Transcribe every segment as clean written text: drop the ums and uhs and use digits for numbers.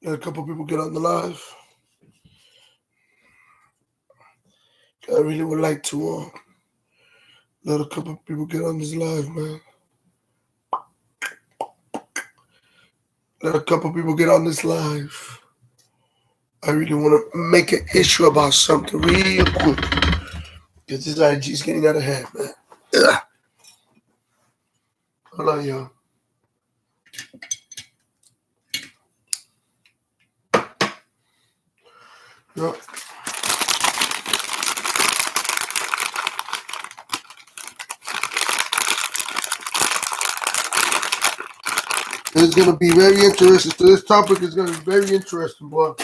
Let a couple people get on the live. I really would like to let a couple people get on this live, man. Let a couple people get on this live. I really want to make an issue about something real quick. Because this IG is getting out of hand, man. Ugh. Hold on, y'all. Yep. It's going to be very interesting. So this topic is going to be very interesting, boy.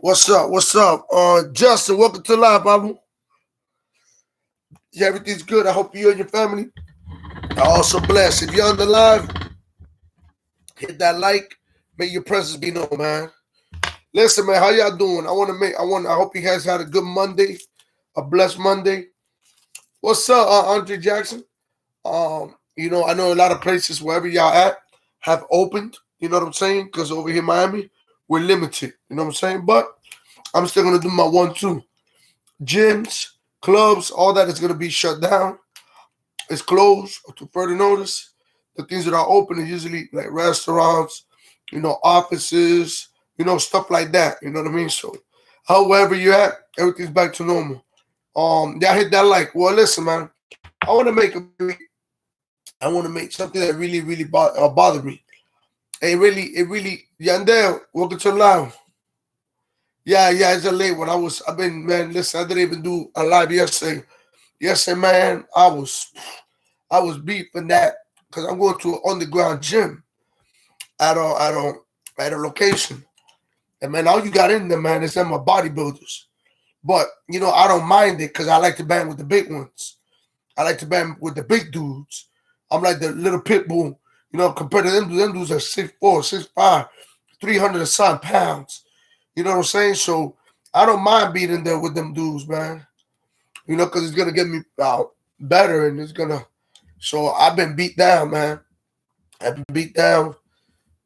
What's up? What's up? Justin, welcome to Live, Bible. Yeah, everything's good. I hope you and your family are also blessed. If you're on the live, hit that like. Make your presence be known, man. Listen, man, how y'all doing? I hope you guys had a good Monday, a blessed Monday. What's up, Andre Jackson? I know a lot of places wherever y'all at have opened. You know what I'm saying? Because over here in Miami, we're limited. You know what I'm saying? But I'm still gonna do my 1-2. Gyms, clubs, all that is gonna be shut down. It's closed to further notice. The things that are open are usually like restaurants, offices, stuff like that. You know what I mean? So, however you're at, everything's back to normal. Y'all hit that like. Well, listen, man. I want to make something that really, really bother me. It really. Yandel, welcome to the live. Yeah, it's a late one. Listen, I didn't even do a live yesterday. Yesterday, man, I was beefing that because I'm going to an underground gym at a location. And man, all you got in there, man, is them bodybuilders. But I don't mind it because I like to bang with the big ones. I like to bang with the big dudes. I'm like the little pit bull, compared to them dudes are 6'4", 6'5", 300 and some pounds. You know what I'm saying? So I don't mind being in there with them dudes, man. Because it's gonna get me better, and it's gonna. So I've been beat down, man. I've been beat down.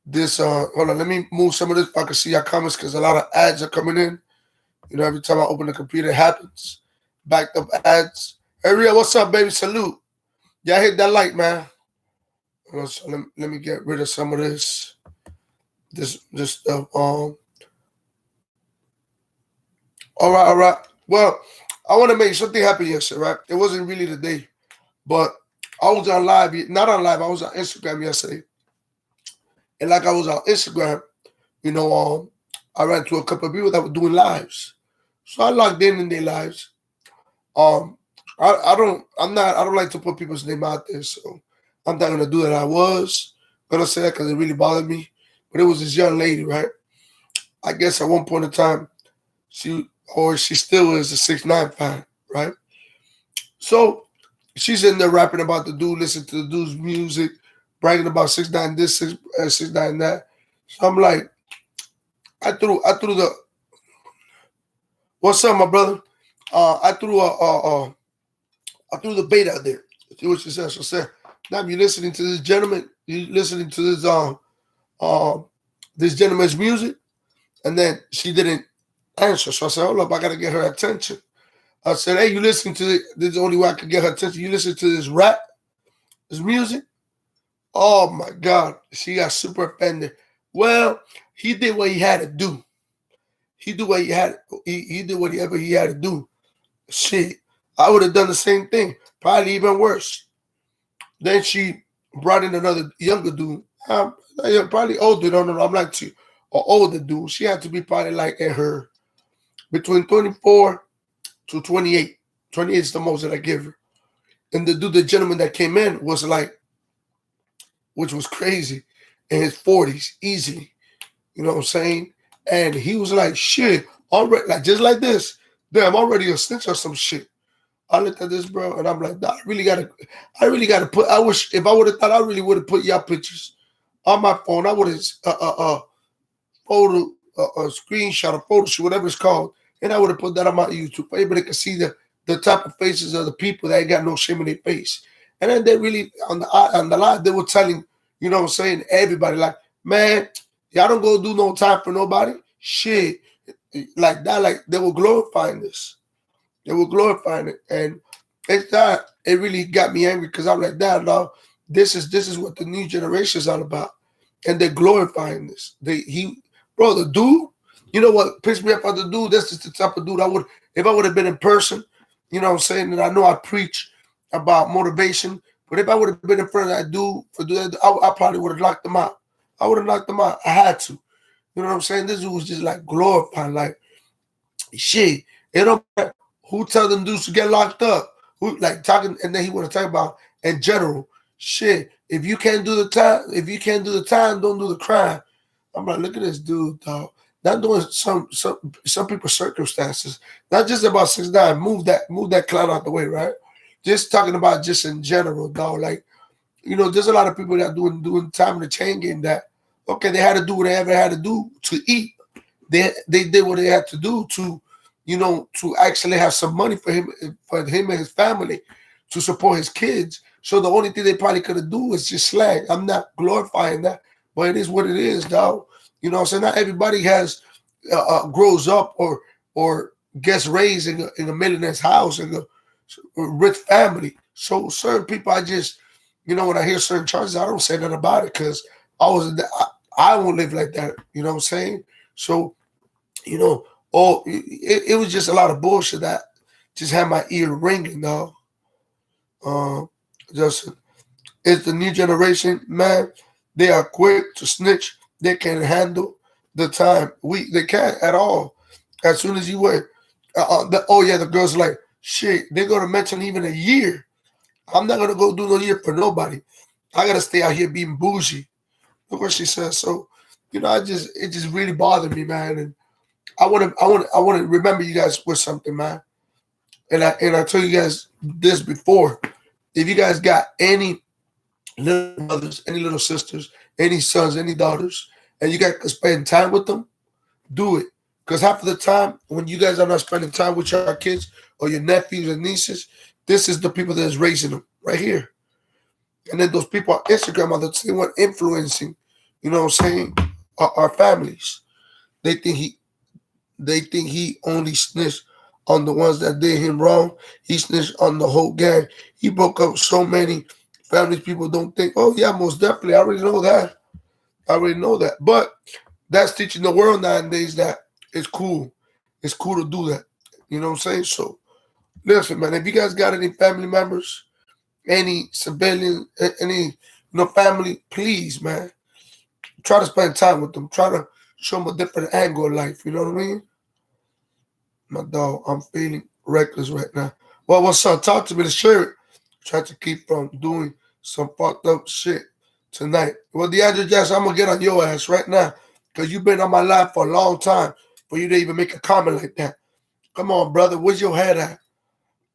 This hold on, let me move some of this. If I can see your comments, because a lot of ads are coming in. Every time I open the computer, it happens. Backed up ads. Hey, Ria, what's up, baby? Salute. Y'all hit that like, man. So let me get rid of some of this stuff. All right. Well, I want to make something happen yesterday, right? It wasn't really the day, but I was on live, not on live. I was on Instagram yesterday, and like I was on Instagram, I ran to a couple of people that were doing lives, so I logged in their lives. I don't like to put people's name out there, so I'm not gonna do that. I was gonna say that because it really bothered me, but it was this young lady, right? I guess at one point in time, she still is a 6'9" fan, right? So she's in there rapping about the dude, listening to the dude's music, bragging about 6'9" this, 6'9" that. So I'm like, I threw the what's up, my brother? I threw the bait out there. See what she said. So said, now you listening to this gentleman, you listening to this gentleman's music, and then she didn't answer. So I said, hold up, I gotta get her attention. I said, hey, you listen to it. This is the only way I can get her attention. You listen to this rap, this music. Oh my God, she got super offended. Well, he did what he had to do. He did what he had. He did whatever he had to do. Shit, I would have done the same thing, probably even worse. Then she brought in another younger dude, probably older. No, I'm like two, or older dude. She had to be probably like in her between 24 to 28. 28 is the most that I give her. And the gentleman that came in was like, which was crazy, in his 40s, easily. You know what I'm saying? And he was like, shit, already, like just like this. Damn, I'm already a snitch or some shit. I looked at this, bro, and I'm like, nah, I really gotta put. I wish if I would have thought, I really would have put your pictures on my phone. I would have photo, a screenshot, a photo shoot, whatever it's called, and I would have put that on my YouTube. Everybody can see the type of faces of the people that ain't got no shame in their face. And then they really on the live, they were telling, you know what I'm saying, everybody like, man, Y'all don't go do no time for nobody. Shit. Like that, like they were glorifying this. They were glorifying it. And it's that it really got me angry because I'm like, that dog, this is what the new generation is all about. And they're glorifying this. Bro, the dude, you know what pissed me off about the dude? This is the type of dude I would, if I would have been in person, you know what I'm saying? And I know I preach about motivation, but if I would have been in front of that dude for doing that, I probably would have knocked him out. I would have knocked him out. I had to. You know what I'm saying? This dude was just like glorifying, like shit. It don't matter who tell them dudes to get locked up. Who like talking, and then he want to talk about in general. Shit. If you can't do the time, don't do the crime. I'm like, look at this dude, dog. Not doing some people's circumstances. Not just about 6ix9ine. Move that clown out the way, right? Just talking about just in general, dog. Like, there's a lot of people that doing time in the chain game that okay, they had to do what they ever had to do to eat. They did what they had to do to, to actually have some money for him and his family to support his kids. So the only thing they probably could have do is just slag. I'm not glorifying that, but it is what it is, dog. You know what I'm saying? Not everybody has grows up or gets raised in a millionaire's house in a rich family. So certain people, I just, when I hear certain charges, I don't say nothing about it because I won't live like that. You know what I'm saying? So it was just a lot of bullshit that just had my ear ringing, dog. Just it's the new generation, man. They are quick to snitch. They can handle the time. They can't at all. As soon as you wait, the girls like shit. They're gonna mention even a year. I'm not gonna go do no year for nobody. I gotta stay out here being bougie. Look what she says. So, it just really bothered me, man. And I want to remember you guys with something, man. And I told you guys this before. If you guys got any little brothers, any little sisters, any sons, any daughters, and you guys can spend time with them, do it. Because half of the time, when you guys are not spending time with your kids or your nephews and nieces, this is the people that is raising them right here. And then those people on Instagram are the same one influencing, you know what I'm saying, our families. They think he only snitched on the ones that did him wrong. He snitched on the whole gang. He broke up so many families. People don't think, oh yeah, most definitely. I already know that. But that's teaching the world nowadays that it's cool. It's cool to do that. You know what I'm saying? So listen, man, if you guys got any family members, any civilian, any family, please, man, try to spend time with them. Try to show them a different angle of life. You know what I mean? My dog, I'm feeling reckless right now. Well, what's up? Talk to me to share it. Try to keep from doing some fucked up shit tonight. Well, DeAndre Jackson, I'm gonna get on your ass right now because you've been on my life for a long time for you to even make a comment like that. Come on, brother. Where's your head at?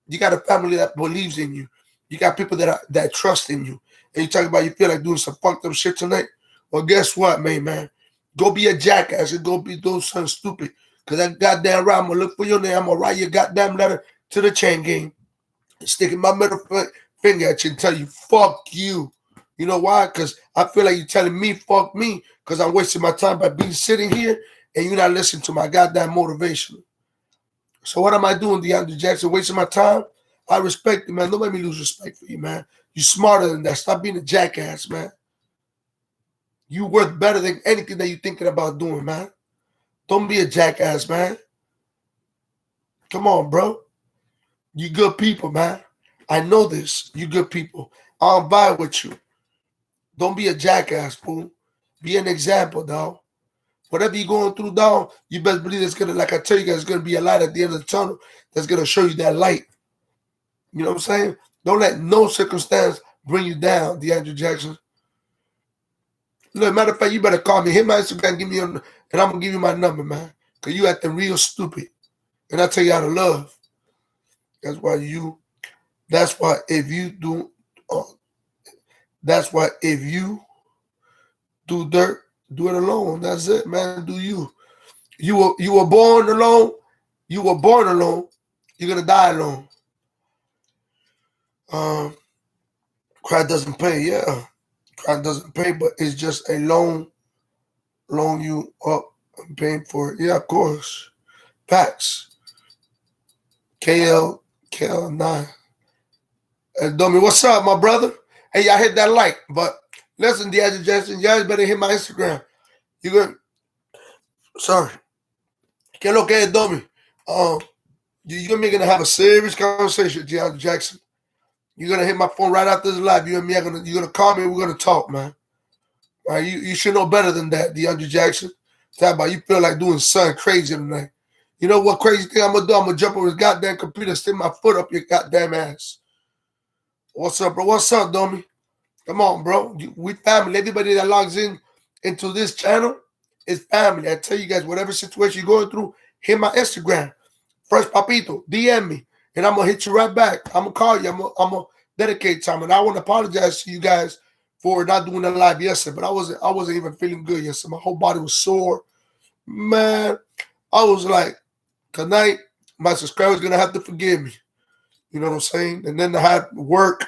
You got a family that believes in you. You got people that trust in you. And you talk about you feel like doing some fucked up shit tonight. Well, guess what, man? Go be a jackass and go be doing something stupid. Because that goddamn right, I'm going to look for your name. I'm going to write your goddamn letter to the chain gang. Sticking my middle finger at you and tell you, fuck you. You know why? Because I feel like you're telling me, fuck me, because I'm wasting my time by being sitting here and you're not listening to my goddamn motivation. So what am I doing, DeAndre Jackson? Wasting my time? I respect you, man. Don't make me lose respect for you, man. You're smarter than that. Stop being a jackass, man. You worth better than anything that you're thinking about doing, man. Don't be a jackass, man. Come on, bro. You good people, man. I know this. You good people. I'll vibe with you. Don't be a jackass, fool. Be an example, dog. Whatever you're going through, dog, you best believe it's gonna, like I tell you guys, it's gonna be a light at the end of the tunnel that's gonna show you that light. You know what I'm saying? Don't let no circumstance bring you down, DeAndre Jackson. Look, matter of fact, you better call me. Hit my Instagram, give me and I'm gonna give you my number, man. Cause you acting real stupid. And I tell you how to love. That's why if you do dirt, do it alone. That's it, man. Do you. You were born alone. You were born alone. You're gonna die alone. Crime doesn't pay, yeah. Crime doesn't pay, but it's just a loan loan you up. I'm paying for it. Yeah, of course. Packs. KL9. Dummy, what's up, my brother? Hey, y'all hit that like. But listen, DeAndre Jackson, y'all better hit my Instagram. You gonna sorry. ¿Qué lo que es, Dummy? You're gonna have a serious conversation with DeAndre Jackson. You're gonna hit my phone right after this live. You and me are you're gonna call me and we're gonna talk, man. All right, you should know better than that, DeAndre Jackson. Talk about you feel like doing something crazy tonight. You know what crazy thing I'm gonna do? I'm gonna jump on his goddamn computer, stick my foot up your goddamn ass. What's up, bro? What's up, Dummy? Come on, bro. We family. Everybody that logs in into this channel is family. I tell you guys, whatever situation you're going through, hit my Instagram. Fresh Papito, DM me, and I'm gonna hit you right back. I'm gonna call you. I'm gonna dedicate time, and I want to apologize to you guys for not doing the live yesterday. But I wasn't even feeling good yesterday. My whole body was sore, man. I was like, tonight my subscribers gonna have to forgive me. You know what I'm saying? And then I had work,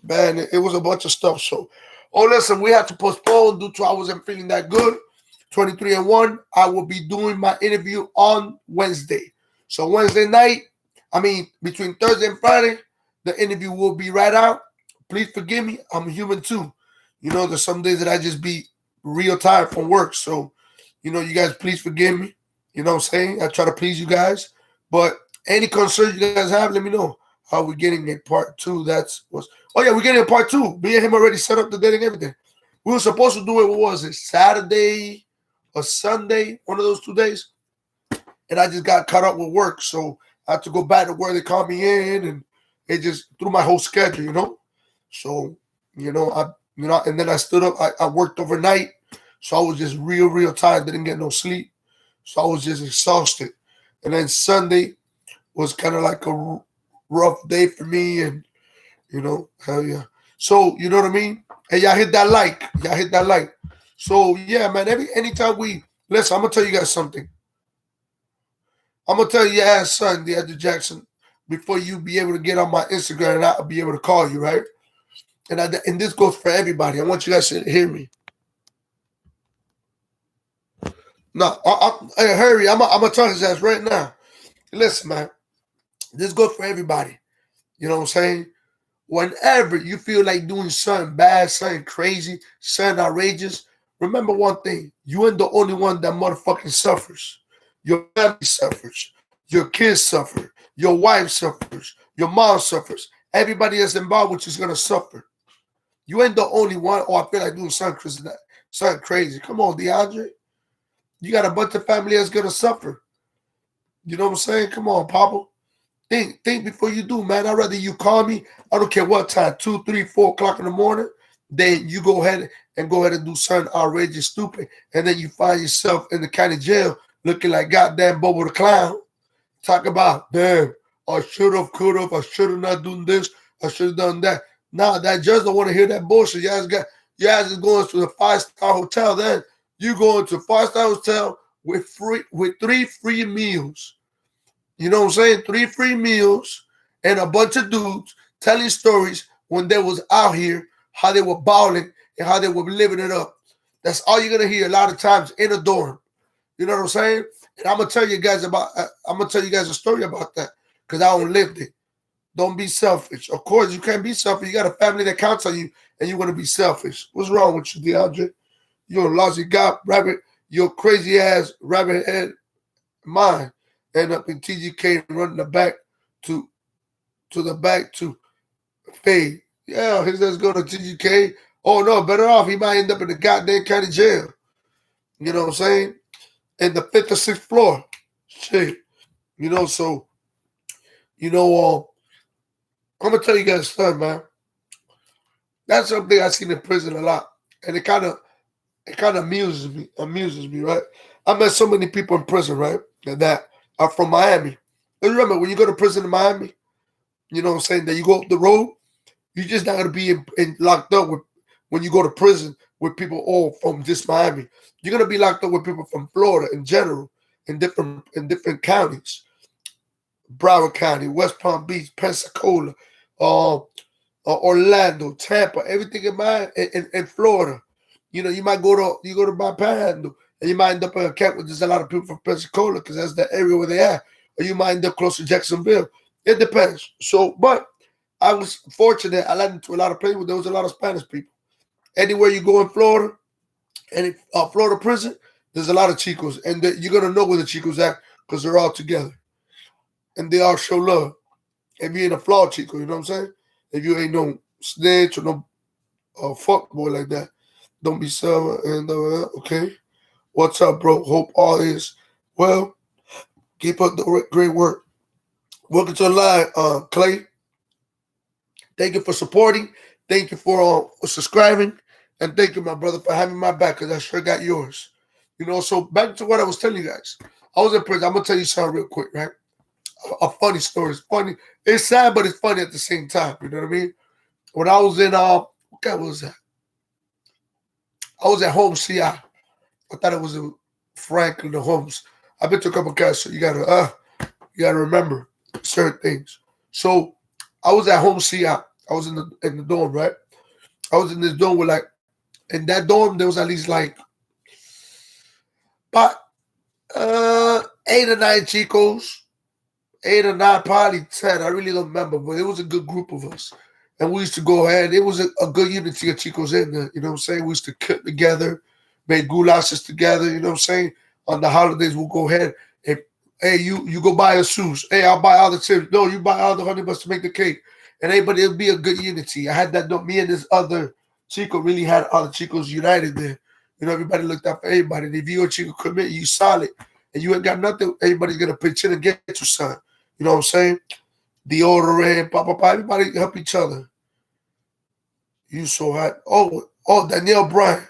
man. It was a bunch of stuff. So, listen, we had to postpone due to I wasn't feeling that good. 23-1. I will be doing my interview on Wednesday. So Wednesday night, between Thursday and Friday, the interview will be right out. Please forgive me. I'm human too. You know, there's some days that I just be real tired from work. So, you know, you guys please forgive me. You know what I'm saying? I try to please you guys. But any concerns you guys have, let me know. How we getting a part 2? We're getting a part 2. Me and him already set up the date and everything. We were supposed to do it, what was it? Saturday or Sunday, one of those 2 days. And I just got caught up with work. So I had to go back to where they called me in, and it just threw my whole schedule, you know. So, and then I stood up, I worked overnight. So I was just real tired, didn't get no sleep. So I was just exhausted. And then Sunday was kind of like a rough day for me, and hell yeah. So you know what I mean? And y'all hit that like. So yeah, man, anytime listen, I'm gonna tell you guys something. I'm gonna tell you your ass son, DeAndre Jackson, before you be able to get on my Instagram and I'll be able to call you, right? And this goes for everybody. I want you guys to hear me. No, hurry. I'm gonna tell his ass right now. Listen, man, this goes for everybody. You know what I'm saying? Whenever you feel like doing something bad, something crazy, something outrageous, remember one thing. You ain't the only one that motherfucking suffers. Your family suffers. Your kids suffer. Your wife suffers. Your mom suffers. Everybody that's involved with you is going to suffer. You ain't the only one. Oh, I feel like doing something crazy. Come on, DeAndre. You got a bunch of family that's going to suffer. You know what I'm saying? Come on, Papa. Think before you do, man. I'd rather you call me. I don't care what time, 2, 3, 4 o'clock in the morning. Then you go ahead and do something outrageous, stupid, and then you find yourself in the county jail looking like goddamn Bobo the Clown. Talk about, damn, I should have, could have, I should have not done this, I should have done that. Nah, that judge don't want to hear that bullshit. You guys is going to the 5-star hotel. Then you going to 5-star hotel with 3 free meals. You know what I'm saying? 3 free meals and a bunch of dudes telling stories when they was out here, how they were balling and how they were living it up. That's all you're gonna hear a lot of times in a dorm. You know what I'm saying? And I'm gonna tell you guys a story about that because I don't lived it. Don't be selfish. Of course, you can't be selfish. You got a family that counts on you, and you want to be selfish. What's wrong with you, DeAndre? You're a lousy guy, rabbit. Your crazy ass rabbit head mind. End up in TGK and running the back to fade. Yeah, his ass go to TGK. Oh no, better off. He might end up in the goddamn county jail. You know what I'm saying? In the 5th or 6th floor. Shit. So I'm gonna tell you guys something, man. That's something I seen in prison a lot. And it kinda amuses me, right? I met so many people in prison, right? That are from Miami. And remember, when you go to prison in Miami, you know what I'm saying, that you go up the road, you're just not going to be locked up with when you go to prison with people all from just Miami. You're going to be locked up with people from Florida in general, in different counties. Broward County, West Palm Beach, Pensacola, Orlando, Tampa, everything in Florida. You know, you might go to my Panhandle, and you might end up in a camp where there's a lot of people from Pensacola because that's the area where they are, or you might end up close to Jacksonville. It depends. So, but I was fortunate. I landed into a lot of places where there was a lot of Spanish people. Anywhere you go in Florida, any Florida prison, there's a lot of Chicos, and you're gonna know where the Chicos at because they're all together and they all show love. If you ain't a flawed Chico, you know what I'm saying? If you ain't no snitch or no fuck boy like that, don't be sour. And okay, what's up, bro? Hope all is well. Keep up the great work. Welcome to the line, Clay. Thank you for supporting. Thank you for subscribing. And thank you, my brother, for having my back because I sure got yours. You know, so back to what I was telling you guys. I was in prison. I'm going to tell you something real quick, right? A funny story. It's funny. It's sad, but it's funny at the same time. You know what I mean? When I was in, what guy was that? I was at Home CI. I thought it was in Franklin or Holmes. I've been to a couple of guys, so you gotta remember certain things. So I was at Home CI. I was in the dorm, right? I was in this dorm with in that dorm there was at least about 8 or 9 Chicos, 8 or 9, probably 10. I really don't remember, but it was a good group of us. And we used to go ahead. It was a good unity of Chicos in there. You know what I'm saying? We used to cook together, make goulashes together. You know what I'm saying? On the holidays, we'll go ahead and, hey, you go buy a shoes. Hey, I'll buy all the chips. No, you buy all the honey buns to make the cake. And everybody, it'll be a good unity. I had that. Me and this other Chico really had all the Chicos united there. You know, everybody looked out for everybody. And if you a Chico commit, you solid, and you ain't got nothing, everybody's gonna pitch in and get you, son. You know what I'm saying? Deodorant, papa, everybody help each other. You so hot. Oh, Danielle Bryan.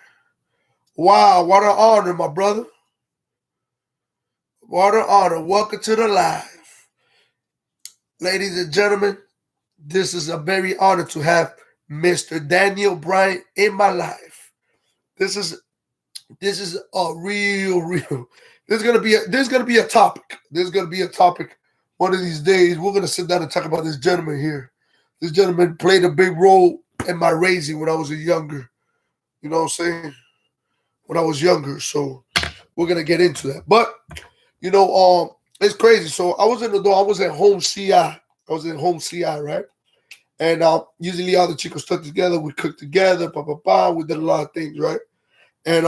Wow, what an honor, my brother. What an honor. Welcome to the live. Ladies and gentlemen, this is a very honor to have Mr. Daniel Bryan in my life. This is a real. There's gonna be a topic. There's gonna be a topic one of these days. We're gonna sit down and talk about this gentleman here. This gentleman played a big role in my raising when I was younger. You know what I'm saying? When I was younger. So we're gonna get into that. But you know, it's crazy. So I was in the door. I was at Home CI. I was in Home CI, right? And usually all the Chicos stuck together. We cooked together. We did a lot of things, right? And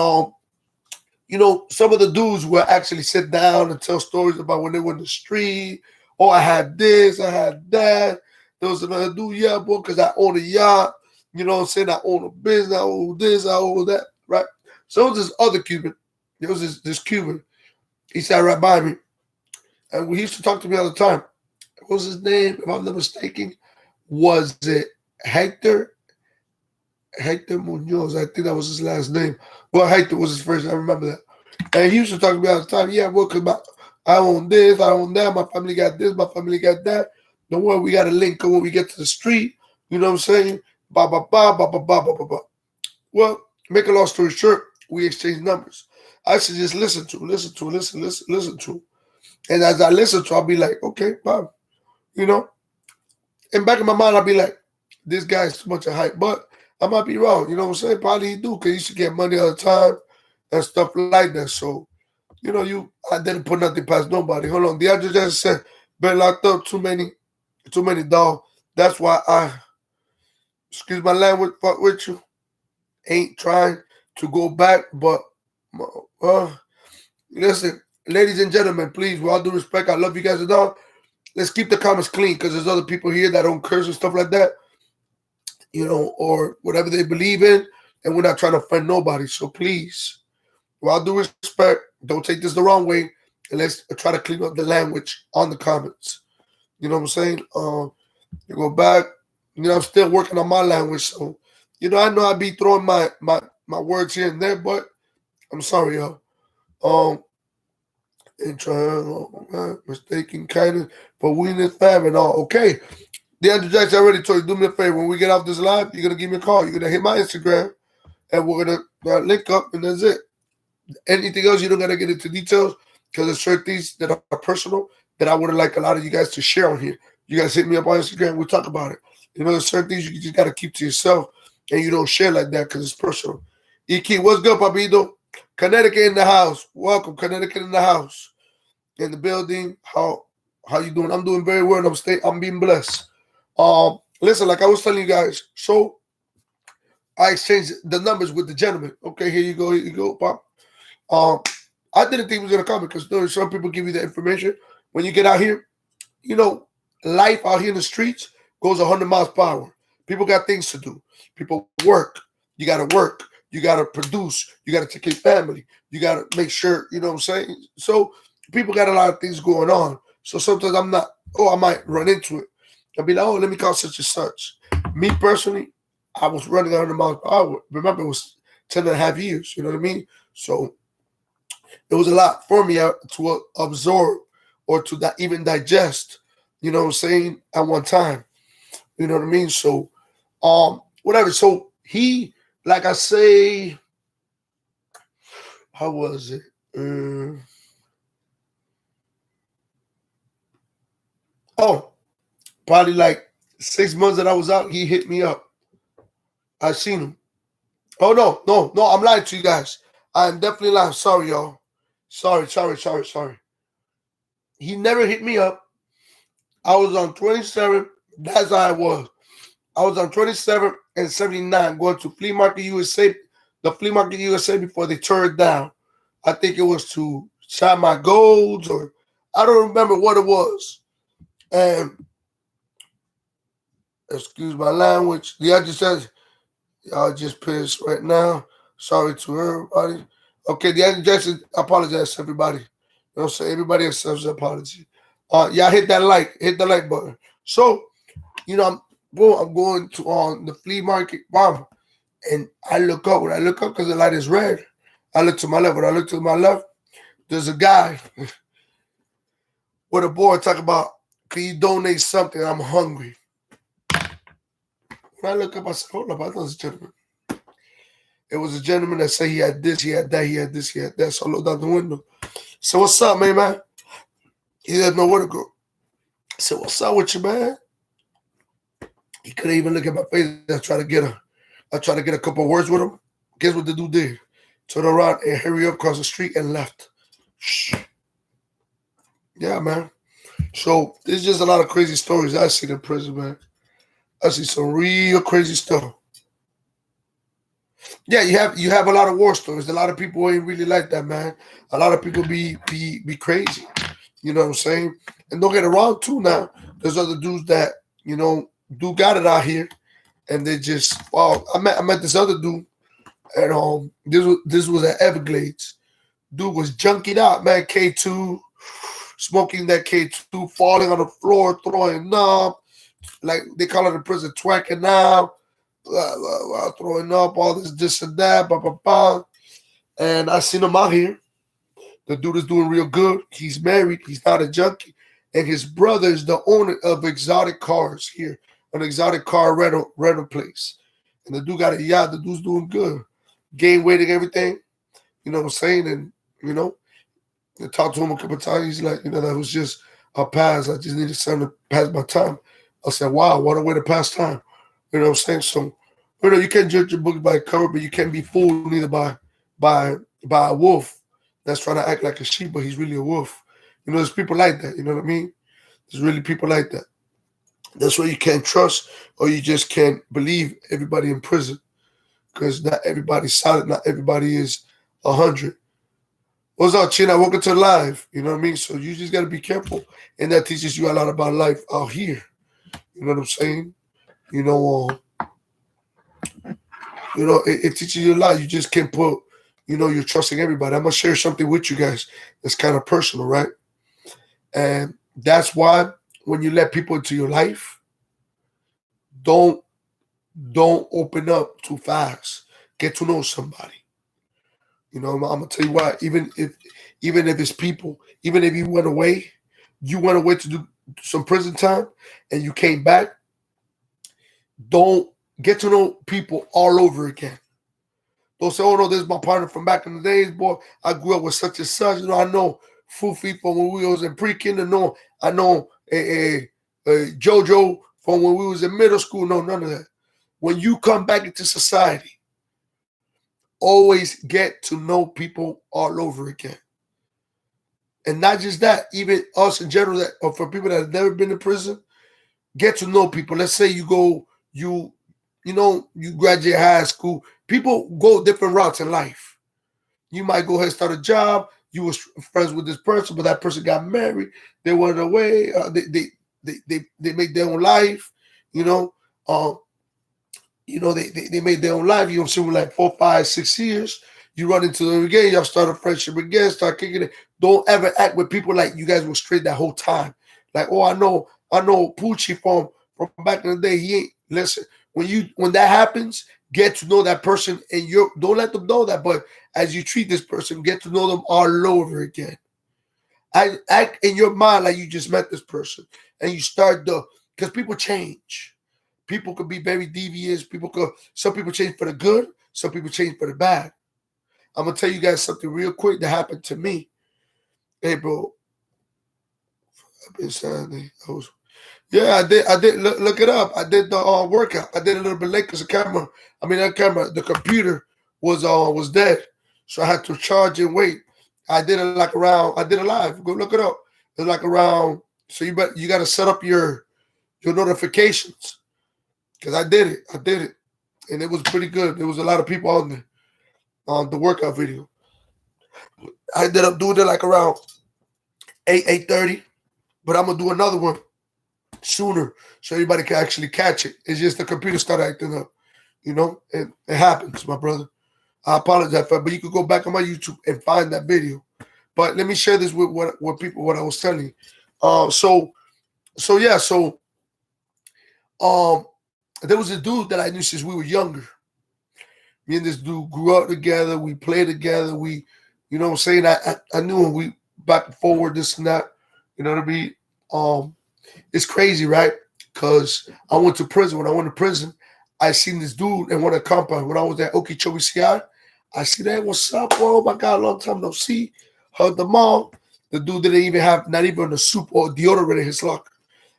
you know, some of the dudes will actually sit down and tell stories about when they were in the street. Oh, I had this, I had that. There was another dude, yeah, boy, because I own a yacht. You know what I'm saying? I own a business, I own this, I own that, right? So it was this other Cuban. There was this Cuban. He sat right by me. And he used to talk to me all the time. What was his name? If I'm not mistaken, was it Hector? Hector Munoz. I think that was his last name. Well, Hector was his first. I remember that. And he used to talk to me all the time. Yeah, well, because I own this, I own that. My family got this, my family got that. Don't worry, we got a link when we get to the street. You know what I'm saying? Ba ba ba ba ba ba ba ba ba. Well, make a long story short, we exchanged numbers. I should just listen to. And as I listen to, I'll be like, okay, Bob. You know? And back in my mind, I'll be like, this guy's too much of hype. But I might be wrong. You know what I'm saying? Probably he do, because he should get money all the time and stuff like that. So, you know, I didn't put nothing past nobody. Hold on. DeAndre just said, been locked up too many dog. That's why excuse my language, fuck with you. Ain't trying to go back, but listen, ladies and gentlemen, please, with all due respect, I love you guys enough. Let's keep the comments clean, because there's other people here that don't curse and stuff like that, you know, or whatever they believe in, and we're not trying to offend nobody. So please, with all due respect, don't take this the wrong way, and let's try to clean up the language on the comments. You know what I'm saying? You go back. You know, I'm still working on my language, so you know I be throwing my words here and there, but I'm sorry, y'all. And trying mistaken kindness for weakness, fam, and all. Okay, DeAndre Jackson, I already told you. Do me a favor. When we get off this live, you're gonna give me a call. You're gonna hit my Instagram, and we're gonna link up, and that's it. Anything else, you don't gotta get into details, because there's certain things that are personal that I would like a lot of you guys to share on here. You guys hit me up on Instagram. We'll talk about it. You know, there's certain things you just gotta keep to yourself, and you don't share like that because it's personal. Iki, what's good, Papito? Connecticut in the house. Welcome, Connecticut in the house. In the building. How you doing? I'm doing very well. I'm being blessed. Listen, like I was telling you guys, so I exchanged the numbers with the gentleman. Okay, here you go, Pop. Um, I didn't think he was gonna come because there's some people give you the information. When you get out here, you know, life out here in the streets goes 100 miles per hour. People got things to do. People work. You gotta work. You gotta produce. You gotta take care of family. You gotta make sure, you know what I'm saying? So people got a lot of things going on. So sometimes I might run into it. I'll be like, oh, let me call such and such. Me personally, I was running 100 miles per hour. Remember, it was 10 and a half years. You know what I mean? So it was a lot for me to absorb or to even digest, you know what I'm saying, at one time. You know what I mean? So, whatever. So he, like I say, how was it? Probably like 6 months that I was out, he hit me up. I seen him. Oh no, I'm lying to you guys. I'm definitely lying. Sorry, y'all. Sorry. He never hit me up. I was on 27. That's how I was. I was on 27 and 79 going to Flea Market USA, the Flea Market USA before they tore it down. I think it was to shine my golds or I don't remember what it was. And excuse my language. The other says, y'all just pissed right now. Sorry to everybody. Okay, the other Jackson, I apologize to everybody. You know what I'm saying? Everybody accepts the apology. Y'all hit the like button. So, you know, I'm going to on the flea market, mom, and I look up. When I look up, because the light is red, I look to my left. When I look to my left, there's a guy with a board talking about, can you donate something? I'm hungry. When I look up, I said, hold up, I thought it was a gentleman. It was a gentleman that said he had this, he had that, he had this, he had that. So I looked out the window. So what's up, man? He didn't know where to go. I said, what's up with you, man? He couldn't even look at my face. I tried to get a couple of words with him. Guess what the dude did? Turned around and hurry up across the street and left. Shh. Yeah, man. So there's just a lot of crazy stories I see in prison, man. I see some real crazy stuff. Yeah, you have a lot of war stories. A lot of people ain't really like that, man. A lot of people be crazy. You know what I'm saying? And don't get it wrong too now. There's other dudes that, you know, do got it out here and they just I met this other dude and this was at Everglades. Dude was junkied out, man. K2, smoking that K2, falling on the floor, throwing up, like they call it in prison, twerking out, throwing up, all this and that, blah, blah, blah. And I seen him out here. The dude is doing real good. He's married. He's not a junkie. And his brother is the owner of exotic cars here, an exotic car rental place. And the dude got a yacht. The dude's doing good. Gain weight and everything. You know what I'm saying? And, you know, I talked to him a couple of times. He's like, you know, that was just a pass. I just needed something to pass my time. I said, wow, what a way to pass time. You know what I'm saying? So, you know, you can't judge a book by a cover, but you can't be fooled neither by a wolf that's trying to act like a sheep, but he's really a wolf. You know, there's people like that. You know what I mean? There's really people like that. That's why you can't trust or you just can't believe everybody in prison because not everybody's solid. Not everybody is 100. What's up, China? Welcome to live. You know what I mean? So you just got to be careful. And that teaches you a lot about life out here. You know what I'm saying? You know, it teaches you a lot. You just can't put, you know, you're trusting everybody. I'm going to share something with you guys that's kind of personal, right? And that's why when you let people into your life, don't open up too fast. Get to know somebody. You know, I'm gonna tell you why. Even if it's people, even if you went away to do some prison time, and you came back. Don't get to know people all over again. Don't say, "Oh no, this is my partner from back in the days, boy. I grew up with such and such." You know, I know Fufi from when we was in pre-kinder. No, I know JoJo from when we was in middle school. No, none of that. When you come back into society, always get to know people all over again. And not just that, even us in general, that or for people that have never been in prison, get to know people. Let's say you go, you graduate high school. People go different routes in life. You might go ahead and start a job. You was friends with this person, but that person got married. They went away. They made their own life. You know, um, they made their own life. You know, so like 4, 5, 6 years. You run into them again. Y'all start a friendship again. Start kicking it. Don't ever act with people like you guys were straight that whole time. Like, oh, I know Poochie from back in the day. He ain't listen. When that happens, get to know that person, and you don't let them know that. But as you treat this person, get to know them all over again. Act in your mind like you just met this person, and you start because people change. People could be very devious. Some people change for the good. Some people change for the bad. I'm gonna tell you guys something real quick that happened to me. Hey, bro, I've been Saturday. Yeah, I did. Look it up. I did the workout. I did a little bit late because the computer was dead, so I had to charge and wait. I did it like around. I did it live. Go look it up. It's like around. So you got to set up your notifications because I did it. And it was pretty good. There was a lot of people on there on the workout video. I ended up doing it like around 8:30, but I'm gonna do another one sooner so everybody can actually catch it. It's just the computer started acting up, and it happens, my brother. I apologize for it, but you could go back on my YouTube and find that video. But let me share this with what I was telling you. So um there was a dude that I knew since we were younger. Me and this dude grew up together, we played together, you know what I'm saying? I knew him, we back and forward, this and that, you know what I mean? It's crazy, right? Because I went to prison. When I went to prison, I seen this dude in one of the compound. When I was at Okeechobee CI, I see that. What's up? Oh my God, long time no see. Hugged the mom. The dude didn't even have not even a soup or deodorant in his locker.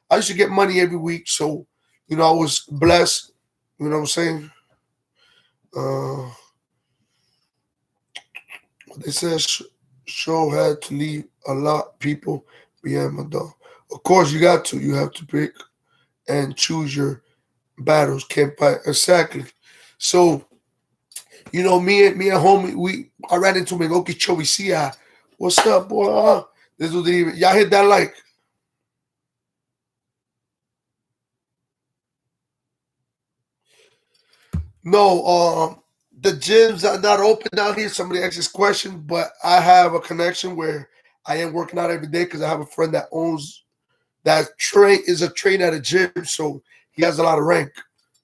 I used to get money every week, so I was blessed. You know what I'm saying? They said show had to leave a lot of people behind my door. Of course, you got to. You have to pick and choose your battles. Can't fight exactly. So, me and homie, I ran into him in Okeechobee CI. What's up, boy? This was even y'all hit that like. No, the gyms are not open down here. Somebody asked this question, but I have a connection where I am working out every day because I have a friend that owns that is a train at a gym, so he has a lot of rank.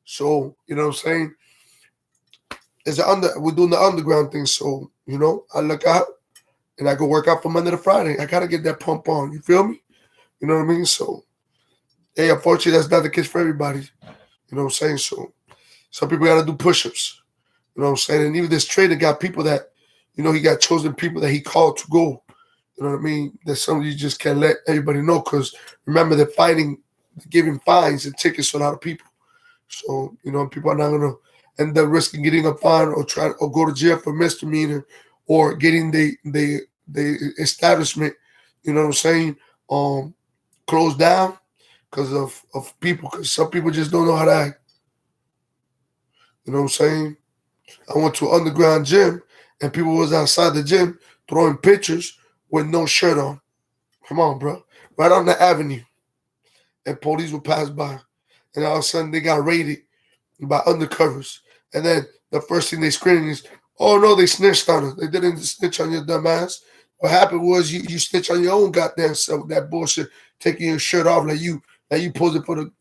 So you know what I'm saying? We're doing the underground thing, so I look out and I go work out from Monday to Friday. I gotta get that pump on. You feel me? You know what I mean? So hey, unfortunately, that's not the case for everybody. You know what I'm saying? So some people gotta do push-ups. You know what I'm saying? And even this trainer got people that, he got chosen people that he called to go. You know what I mean? That's something you just can't let everybody know because remember they're giving fines and tickets to a lot of people. So, people are not going to end up risking getting a fine or go to jail for misdemeanor or getting the establishment, you know what I'm saying, closed down because of people. Because some people just don't know how to act. You know what I'm saying? I went to an underground gym and people was outside the gym throwing pictures with no shirt on. Come on, bro. Right on the avenue. And police would pass by. And all of a sudden they got raided by undercovers. And then the first thing they screamed is, oh no, they snitched on us. They didn't snitch on your dumb ass. What happened was you snitch on your own goddamn self. That bullshit, taking your shirt off like you posing for the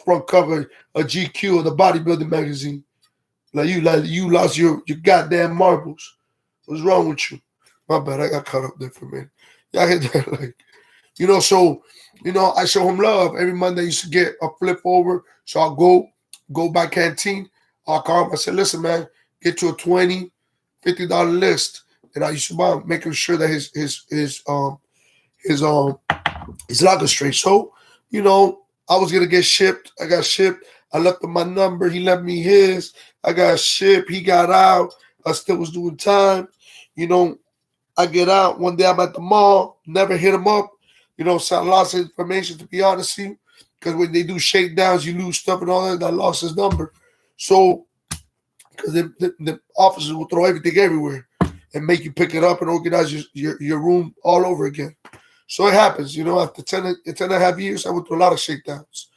front cover of GQ or the bodybuilding magazine. Like you lost your goddamn marbles. What's wrong with you? My bad, I got caught up there for a minute. Y'all hit that so I show him love. Every Monday I used to get a flip over. So I'll go by canteen. I'll call him. I said, listen, man, get to a $20, $50 list. And I used to buy him, making sure that his locker straight. So, I was gonna get shipped. I got shipped. I left him my number. He left me his. I got shipped. He got out. I still was doing time. You know, I get out. One day I'm at the mall. Never hit him up. You know, so I lost his information, to be honest with you. Because when they do shakedowns, you lose stuff and all that. I lost his number. So, because the officers will throw everything everywhere and make you pick it up and organize your room all over again. So it happens, you know. After 10 and a half years, I went through a lot of shakedowns,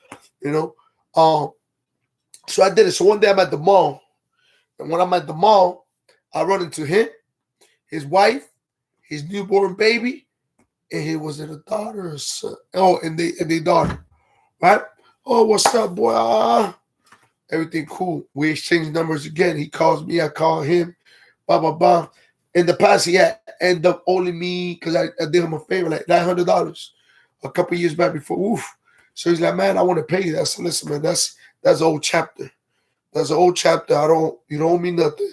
you know. Um, so I did it. So one day I'm at the mall, and when I'm at the mall, I run into him, his wife, his newborn baby, and he was it a daughter or son? Oh, and they daughter, right? Oh, what's up, boy? Everything cool. We exchange numbers again. He calls me, I call him, blah blah blah. In the past, he had end up owing me because I did him a favor, like $900 a couple years back before. Oof. So he's like, man, I want to pay you. I said, listen, man, that's an old chapter. That's an old chapter. You don't owe me nothing.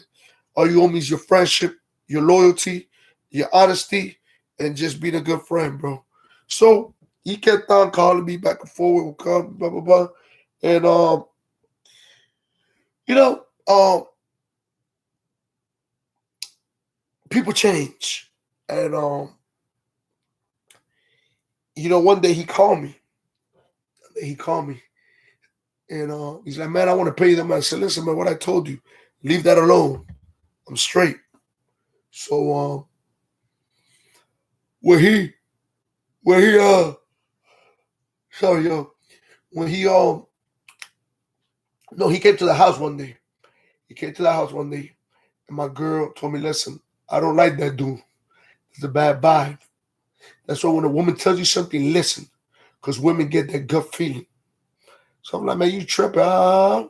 All you owe me is your friendship, your loyalty, your honesty, and just being a good friend, bro. So he kept on calling me back and forward, will come, blah blah blah, and you know, people change, and you know, one day he called me. He called me, and he's like, "Man, I want to pay them." I said, "Listen, man, what I told you, leave that alone. I'm straight." So when he when he sorry yo when he no he came to the house one day. He came to the house one day, and my girl told me, "Listen, I don't like that dude. It's a bad vibe. That's why when a woman tells you something, listen, because women get that gut feeling." So I'm like, "Man, you tripping?"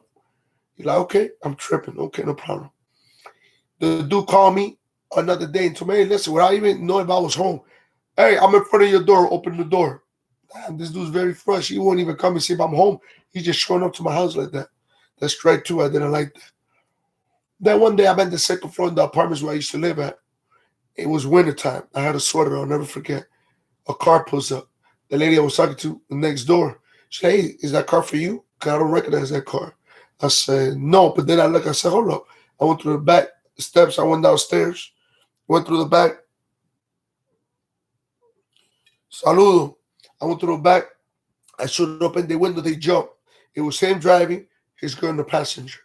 He's like, "Okay, I'm tripping. Okay, no problem." The dude called me another day and told me, "Hey, listen, without even knowing if I was home, hey, I'm in front of your door. Open the door." Damn, this dude's very fresh. He won't even come and see if I'm home. He's just showing up to my house like that. That's straight too. I didn't like that. Then one day I'm at the second floor in the apartments where I used to live at. It was wintertime. I had a sweater. I'll never forget. A car pulls up. The lady I was talking to next door, she said, "Hey, is that car for you? Because I don't recognize that car." I said, "No." But then I look, I said, "Hold up." I went through the back steps. I went downstairs, went through the back. Saludo. I went through the back. I showed up in the window. They jumped. It was him driving, his girl in the passenger.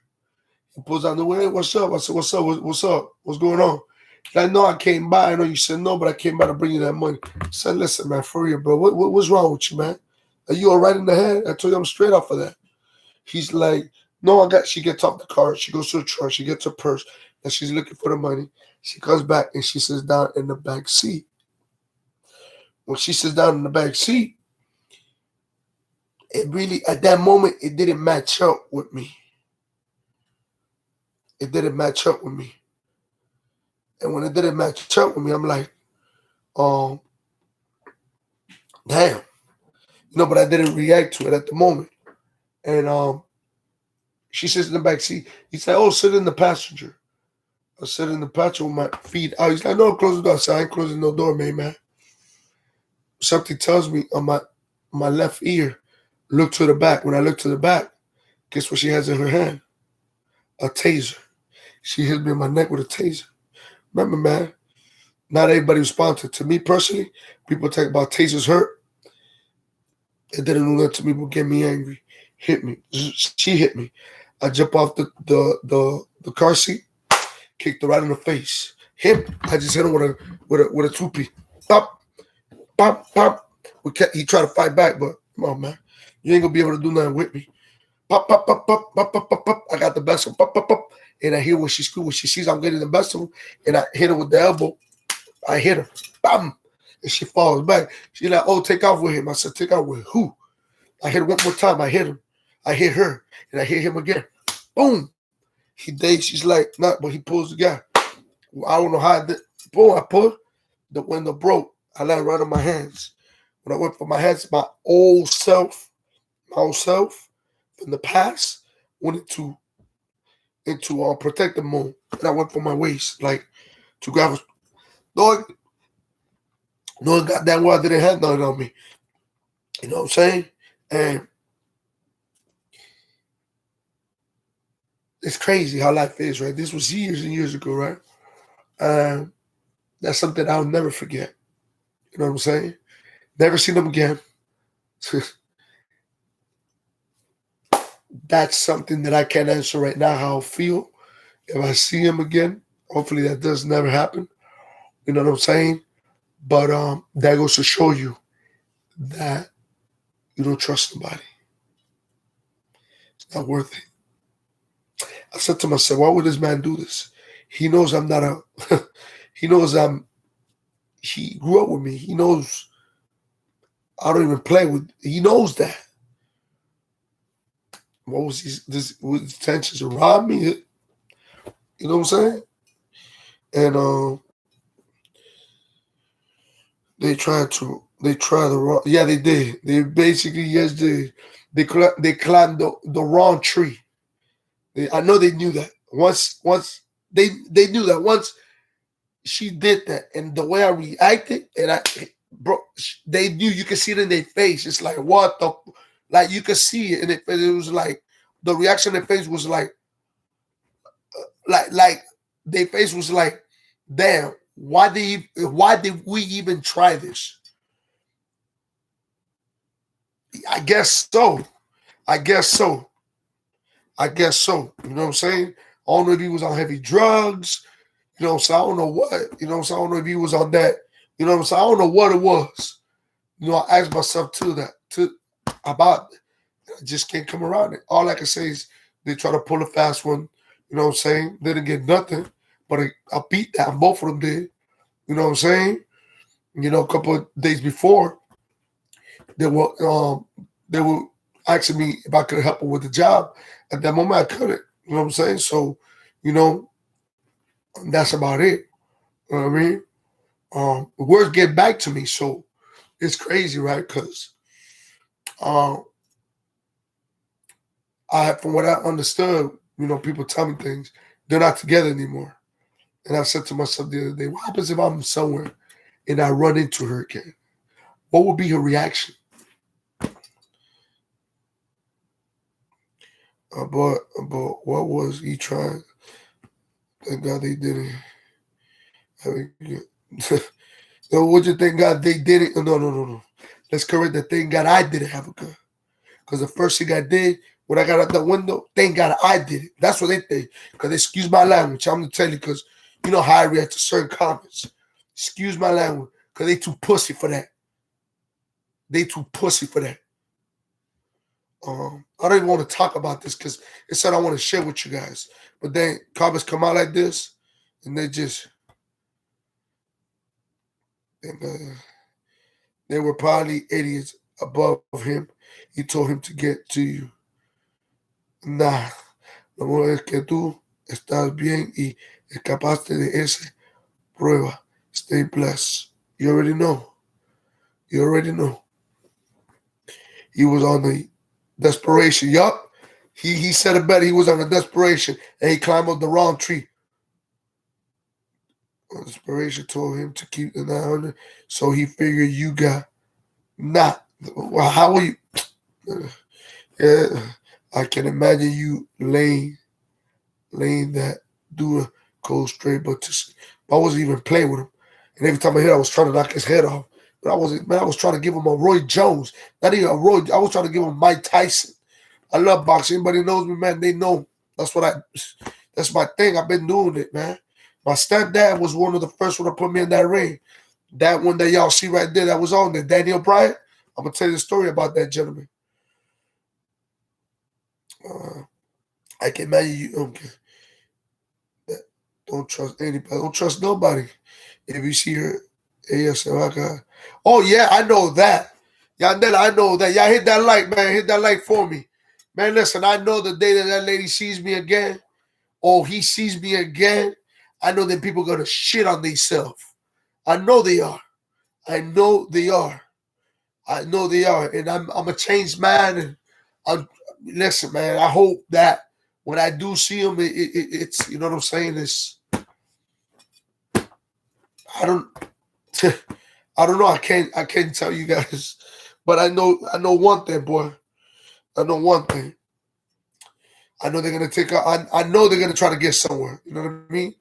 He pulls out the window. "Hey, what's up?" I said, "What's up? What's up? What's going on?" He's like, "No, I came by. I know you said no, but I came by to bring you that money." I said, "Listen, man, for real, bro. What's wrong with you, man? Are you all right in the head?" I told you I'm straight off of that. He's like, "No, I got." She gets off the car. She goes to the truck. She gets her purse, and she's looking for the money. She comes back and she sits down in the back seat. When she sits down in the back seat, it really, at that moment, it didn't match up with me. It didn't match up with me. And when it didn't match up with me, I'm like, um, damn. But I didn't react to it at the moment. And she sits in the back seat. He said, "Oh, sit in the passenger." I sit in the passenger with my feet out. He's like, "No, close the door." I said, "I ain't closing no door, man. Something tells me on my left ear, look to the back." When I look to the back, guess what she has in her hand? A taser. She hit me in my neck with a taser. Remember, man, not everybody responds to me personally. People talk about tasers hurt. It didn't do that to me, but get me angry. Hit me. She hit me. I jump off the car seat, kicked her right in the face. Him, I just hit him with a two-piece. Pop, pop, pop. He tried to fight back, but come on, man. You ain't gonna be able to do nothing with me. Pop, pop, pop, pop, pop, pop, pop, pop. I got the best of him. Pop, pop, pop. And I hear when she screw, when she sees I'm getting the best of him, and I hit her with the elbow. I hit her. Bam. And she falls back. She's like, "Oh, take off with him." I said, "Take off with who?" I hit her one more time. I hit him. I hit her. And I hit him again. Boom. He dazed. She's like, "Not," but he pulls the guy. I don't know how I did. Boom. I pulled. The window broke. I landed right on my hands. When I went for my hands, my old self from the past went into protective mode. And I went for my waist, like to grab a no, no goddamn well I didn't have nothing on me. You know what I'm saying? And it's crazy how life is, right? This was years and years ago, right? That's something I'll never forget. You know what I'm saying? Never seen him again. That's something that I can't answer right now how I'll feel if I see him again. Hopefully that does never happen. You know what I'm saying? But that goes to show you that you don't trust somebody. It's not worth it. I said to myself, why would this man do this? He knows I'm not a he knows he grew up with me. He knows I don't even play with he knows that. What was his intentions to rob me? You know what I'm saying? And they tried the wrong, yeah, they did. They basically, yes, they climbed the wrong tree. I know they knew that. Once they knew that once she did that, and the way I reacted, and bro, they knew. You could see it in their face. It's like what the, like you could see it, and it was like the reaction in their face was like their face was like, damn, why did we even try this? I guess so. I guess so. I guess so. You know what I'm saying? I don't know if he was on heavy drugs. You know what I'm saying? I don't know what. You know what I'm saying? I don't know if he was on that. You know what I'm saying? I don't know what it was. You know, I asked myself about it. I just can't come around it. All I can say is they try to pull a fast one. You know what I'm saying? They didn't get nothing. But I beat that. Both of them did. You know what I'm saying? You know, a couple of days before, they were asking me if I could help them with the job. At that moment, I couldn't. You know what I'm saying? So, you know, that's about it. You know what I mean? Words get back to me, so it's crazy, right? Because um, from what I understood, you know, people tell me things. They're not together anymore. And I said to myself the other day, what happens if I'm somewhere and I run into her again? What would be her reaction? But what was he trying? Thank God they didn't. I mean, no, what you thank God they didn't? No. Let's correct that. Thank God I didn't have a gun. Because the first thing I did when I got out the window, thank God I did it. That's what they think. Because excuse my language. I'm going to tell you because you know how I react to certain comments. Excuse my language. Because they too pussy for that. They too pussy for that. I don't even want to talk about this because it's something I want to share with you guys. But then comments come out like this, and they were probably idiots above him. He told him to get to you. Nah, lo bueno es que tú estás bien y escapaste de esa prueba. Stay blessed. You already know. You already know. He was on the desperation. Yup. He said it better. He was on the desperation and he climbed up the wrong tree. Desperation told him to keep the 900. So he figured you got not. Well, how will you? Yeah, I can imagine you laying that dude go straight, but I wasn't even playing with him. And every time I hit, I was trying to knock his head off. But I wasn't, man. I was trying to give him a Roy Jones, not even a Roy. I was trying to give him Mike Tyson. I love boxing. Anybody knows me, man, they know. That's my thing. I've been doing it, man. My stepdad was one of the first one to put me in that ring. That one that y'all see right there, that was on there. Daniel Bryant. I'm gonna tell you the story about that gentleman. I can imagine you. Okay. Don't trust anybody. Don't trust nobody. If you see her, ASL, oh yeah, I know that. Yandela, I know that. Y'all hit that like, man. Hit that like for me. Man, listen, I know the day that lady sees me again, or he sees me again, I know that people are gonna shit on themselves. I know they are. I know they are. I know they are. And I'm a changed man. And listen, man, I hope that when I do see him, it's, you know what I'm saying? I don't I don't know. I can't tell you guys. But I know one thing, boy. I know one thing. I know they're gonna I know they're gonna try to get somewhere. You know what I mean?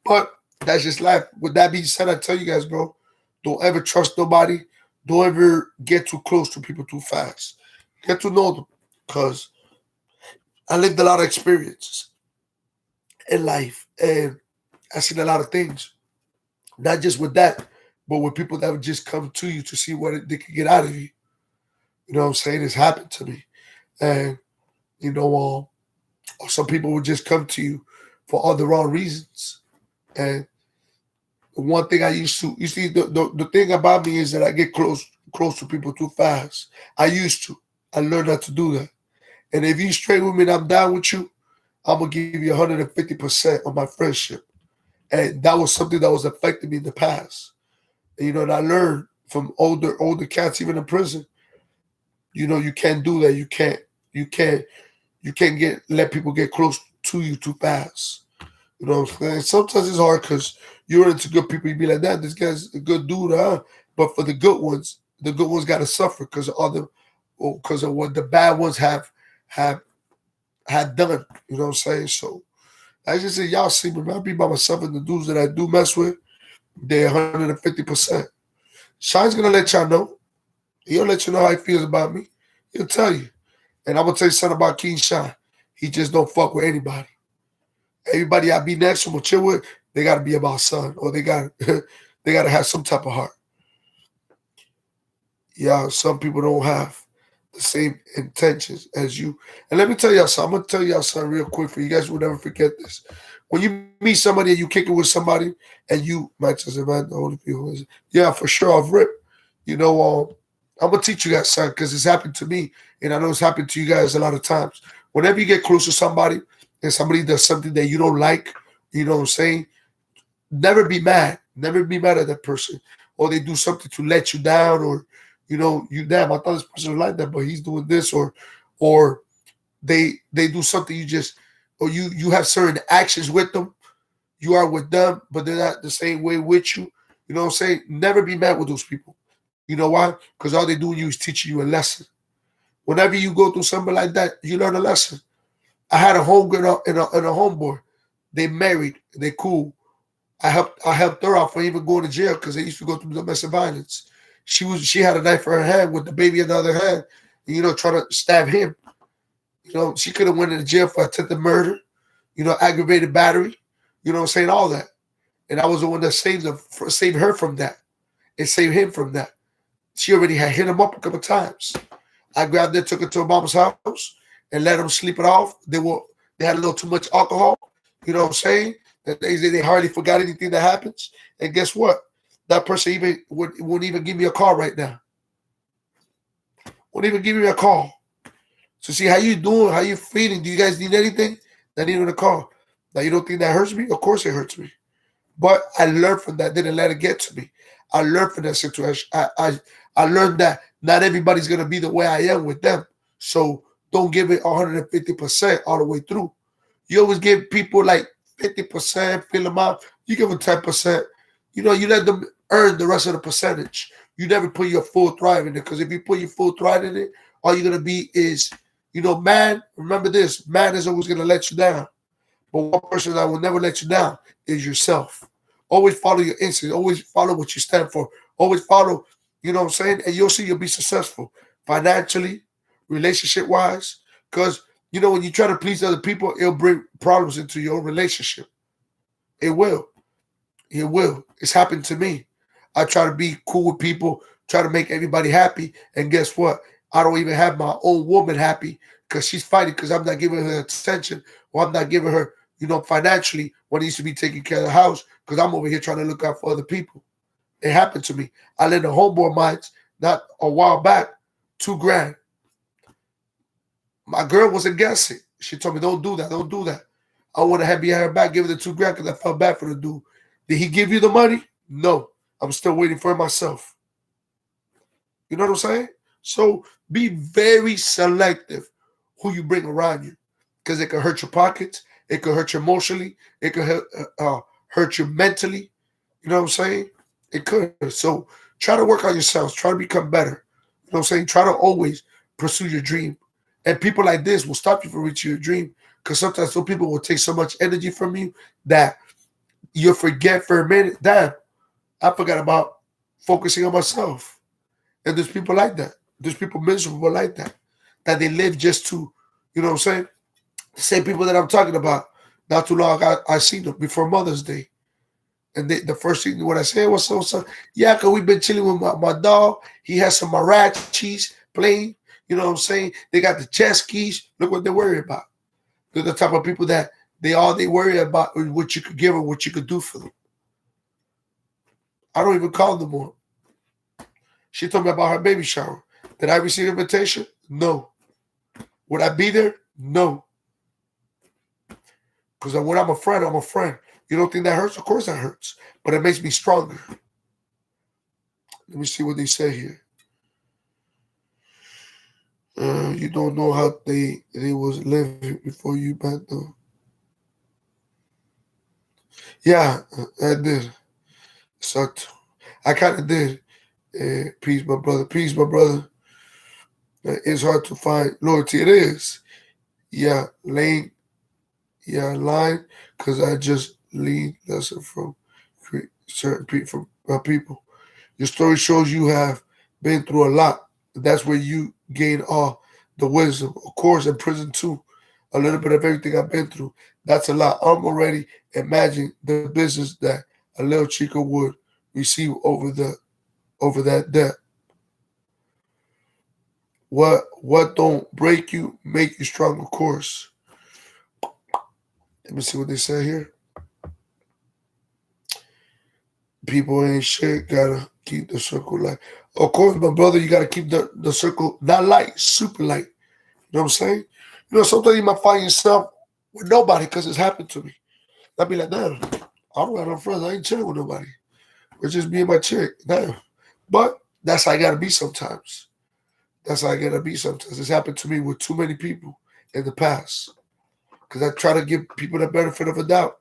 But that's just life. With that being said, I tell you guys, bro, don't ever trust nobody. Don't ever get too close to people too fast. Get to know them, cause I lived a lot of experiences in life, and I seen a lot of things. Not just with that, but with people that would just come to you to see what they could get out of you. You know what I'm saying? It's happened to me, and you know, or some people would just come to you for all the wrong reasons. And the one thing I used to, you see, the thing about me is that I get close to people too fast. I used to. I learned not to do that. And if you straight with me and I'm down with you, I'm gonna give you 150% of my friendship. And that was something that was affecting me in the past. And, you know, and I learned from older cats, even in prison. You know, you can't do that. You can't you can't get let people get close to you too fast. You know what I'm saying? Sometimes it's hard because you're into good people. You be like, "That this guy's a good dude, huh?" But for the good ones got to suffer because of other, because of what the bad ones have had done. You know what I'm saying? So I just say, y'all see me, man. I be by myself, and the dudes that I do mess with, they're 150%. Shine's gonna let y'all know. He'll let you know how he feels about me. He'll tell you. And I'm gonna tell you something about King Shine. He just don't fuck with anybody. Everybody I be next to him or chill with, they gotta be about son, or they got they gotta have some type of heart. Yeah, some people don't have the same intentions as you. And let me tell y'all something. I'm gonna tell y'all something real quick for you guys will never forget this. When you meet somebody and you kick it with somebody and you might just say, man, the only people is yeah, for sure I've ripped. You know, I'm gonna teach you guys something because it's happened to me, and I know it's happened to you guys a lot of times. Whenever you get close to somebody and somebody does something that you don't like, you know what I'm saying? Never be mad. Never be mad at that person. Or they do something to let you down, or you know, you damn, I thought this person was like that, but he's doing this, or they do something you just or you have certain actions with them. You are with them, but they're not the same way with you. You know what I'm saying? Never be mad with those people. You know why? Because all they doing you is teaching you a lesson. Whenever you go through something like that, you learn a lesson. I had a homegirl and a homeboy. They married. They cool. I helped her out for even going to jail because they used to go through domestic violence. She had a knife in her hand with the baby in the other hand, you know, trying to stab him. You know, she could have went into jail for attempted murder, you know, aggravated battery, you know what I'm saying, all that. And I was the one that saved her from that and saved him from that. She already had hit him up a couple times. I grabbed her, took her to her mama's house, and let them sleep it off. They had a little too much alcohol, you know what I'm saying? That they hardly forgot anything that happens. And guess what? That person even wouldn't even give me a call right now. Won't even give me a call. So see how you doing, how you feeling. Do you guys need anything? Not even a call. Now you don't think that hurts me? Of course it hurts me. But I learned from that. Didn't let it get to me. I learned from that situation. I learned that not everybody's gonna be the way I am with them. So don't give it 150% all the way through. You always give people like 50%, fill them out. You give them 10%. You know, you let them earn the rest of the percentage. You never put your full thrive in it because if you put your full thrive in it, all you're gonna be is, you know, man. Remember this: man is always gonna let you down. But one person that will never let you down is yourself. Always follow your instincts. Always follow what you stand for. Always follow, you know what I'm saying? And you'll see you'll be successful financially, relationship wise. Because, you know, when you try to please other people, it'll bring problems into your relationship. It will. It will. It's happened to me. I try to be cool with people, try to make everybody happy. And guess what? I don't even have my own woman happy because she's fighting because I'm not giving her attention or I'm not giving her, you know, financially what needs to be taking care of the house because I'm over here trying to look out for other people. It happened to me. I lent a homeboy of mine not a while back, 2 grand. My girl was against it. She told me, don't do that, don't do that. I want to have behind her back, give her the 2 grand because I felt bad for the dude. Did he give you the money? No. I'm still waiting for it myself. You know what I'm saying? So be very selective who you bring around you because it can hurt your pockets. It can hurt you emotionally. It can hurt you mentally. You know what I'm saying? It could. So try to work on yourselves. Try to become better. You know what I'm saying? Try to always pursue your dream. And people like this will stop you from reaching your dream Because sometimes some people will take so much energy from you that you'll forget for a minute. Damn, I forgot about focusing on myself. And there's people like that. There's people miserable like that. That they live just to, you know what I'm saying? The same people that I'm talking about. Not too long ago, I seen them before Mother's Day. And the first thing when I say, what's up, son? Yeah, because we've been chilling with my dog. He has some marachis playing. You know what I'm saying? They got the jet skis. Look what they're worried about. They're the type of people that they worry about is what you could give them, what you could do for them. I don't even call them more. She told me about her baby shower. Did I receive an invitation? No. Would I be there? No. Because when I'm a friend, I'm a friend. You don't think that hurts? Of course that hurts. But it makes me stronger. Let me see what they say here. You don't know how they was living before you back though. Yeah, I did. Sucked. I kind of did. Peace, my brother. Peace, my brother. It's hard to find loyalty. It is. Yeah, lane. Yeah, line. Because I just lean lesson from certain people. Your story shows you have been through a lot. That's where you gain all the wisdom. Of course, in prison too. A little bit of everything I've been through. That's a lot. I'm already imagining the business that a little chico would receive over that debt. What don't break you make you strong, of course. Let me see what they say here. People ain't shit, gotta keep the circle light. Of course, my brother, you gotta keep the circle not light, super light. You know what I'm saying? You know, sometimes you might find yourself with nobody because it's happened to me. I'd be like, damn, I don't got no friends. I ain't chilling with nobody. It's just me and my chick. Damn. But that's how I gotta be sometimes. That's how I gotta be sometimes. It's happened to me with too many people in the past. Because I try to give people the benefit of a doubt.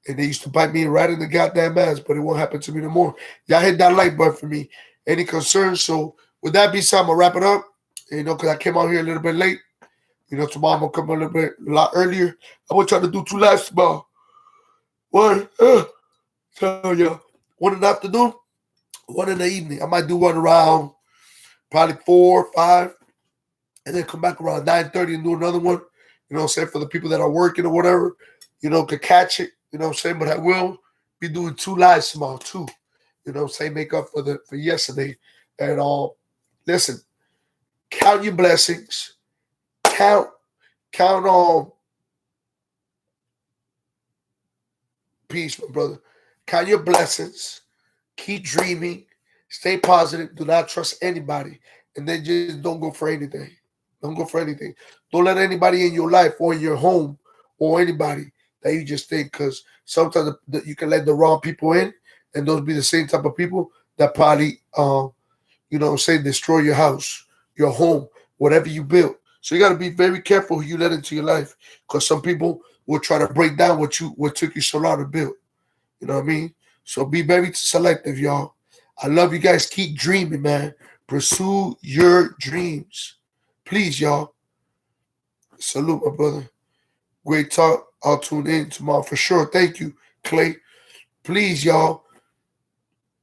And they used to bite me right in the goddamn ass, but it won't happen to me no more. Y'all hit that like button for me. Any concerns? So with that being said, I'm gonna wrap it up. You know, because I came out here a little bit late. You know, tomorrow I'm gonna come a lot earlier. I'm gonna try to do 2 lives tomorrow. One, so yeah, one in the afternoon, one in the evening. I might do one around probably 4, 5, and then come back around 9:30 and do another one. You know what I'm saying? For the people that are working or whatever, you know, could catch it. You know what I'm saying? But I will be doing 2 lives tomorrow too. You know what I'm saying? Make up for yesterday. And listen, count your blessings. Count on peace, my brother. Count your blessings. Keep dreaming. Stay positive. Do not trust anybody. And then just don't go for anything. Don't go for anything. Don't let anybody in your life or in your home or anybody that you just think, because sometimes you can let the wrong people in, and those be the same type of people that probably, you know what I'm saying, destroy your house, your home, whatever you built. So you got to be very careful who you let into your life, because some people will try to break down what took you so long to build. You know what I mean? So be very selective, y'all. I love you guys. Keep dreaming, man. Pursue your dreams. Please, y'all. Salute, my brother. Great talk. I'll tune in tomorrow for sure. Thank you, Clay. Please, y'all,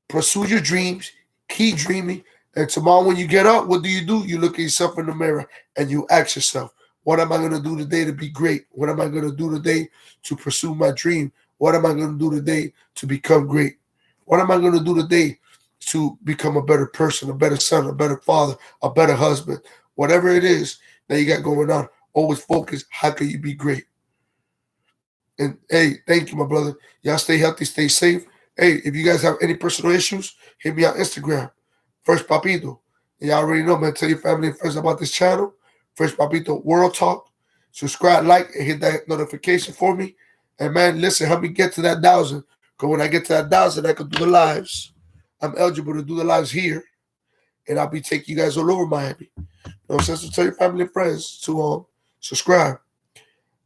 pursue your dreams. Keep dreaming. And tomorrow when you get up, what do? You look at yourself in the mirror and you ask yourself, what am I going to do today to be great? What am I going to do today to pursue my dream? What am I going to do today to become great? What am I going to do today to become a better person, a better son, a better father, a better husband? Whatever it is that you got going on, always focus, how can you be great? And hey, thank you, my brother. Y'all stay healthy, stay safe. Hey, if you guys have any personal issues, hit me on Instagram. First Papito. And y'all already know, man. Tell your family and friends about this channel. First Papito World Talk. Subscribe, like, and hit that notification for me. And man, listen, help me get to that 1,000. Because when I get to that 1,000, I can do the lives. I'm eligible to do the lives here. And I'll be taking you guys all over Miami. You know what I'm saying? So tell your family and friends to subscribe.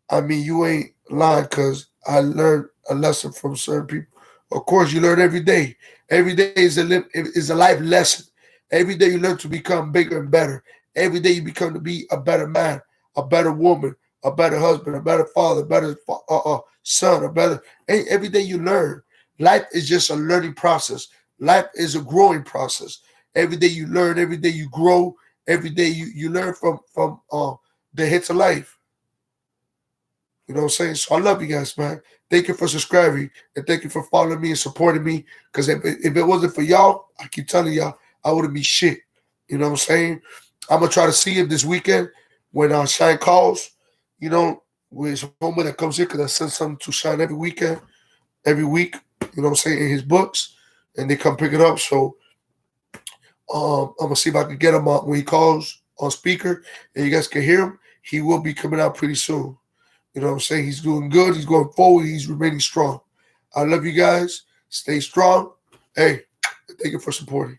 I mean, you ain't lying, because I learned a lesson from certain people. Of course, you learn every day. Every day is a life lesson. Every day you learn to become bigger and better. Every day you become to be a better man, a better woman, a better husband, a better father, a better son, a better. Every day you learn. Life is just a learning process. Life is a growing process. Every day you learn. Every day you grow. Every day you learn from the hits of life. You know what I'm saying? So I love you guys, man. Thank you for subscribing and thank you for following me and supporting me. Because if it wasn't for y'all, I keep telling y'all, I wouldn't be shit. You know what I'm saying? I'm gonna try to see him this weekend when Shine calls. You know, with his moment that comes in because I send something to Shine every weekend, every week. You know what I'm saying, in his books, and they come pick it up. So I'm gonna see if I can get him on when he calls on speaker, and you guys can hear him. He will be coming out pretty soon. You know what I'm saying? He's doing good. He's going forward. He's remaining strong. I love you guys. Stay strong. Hey, thank you for supporting.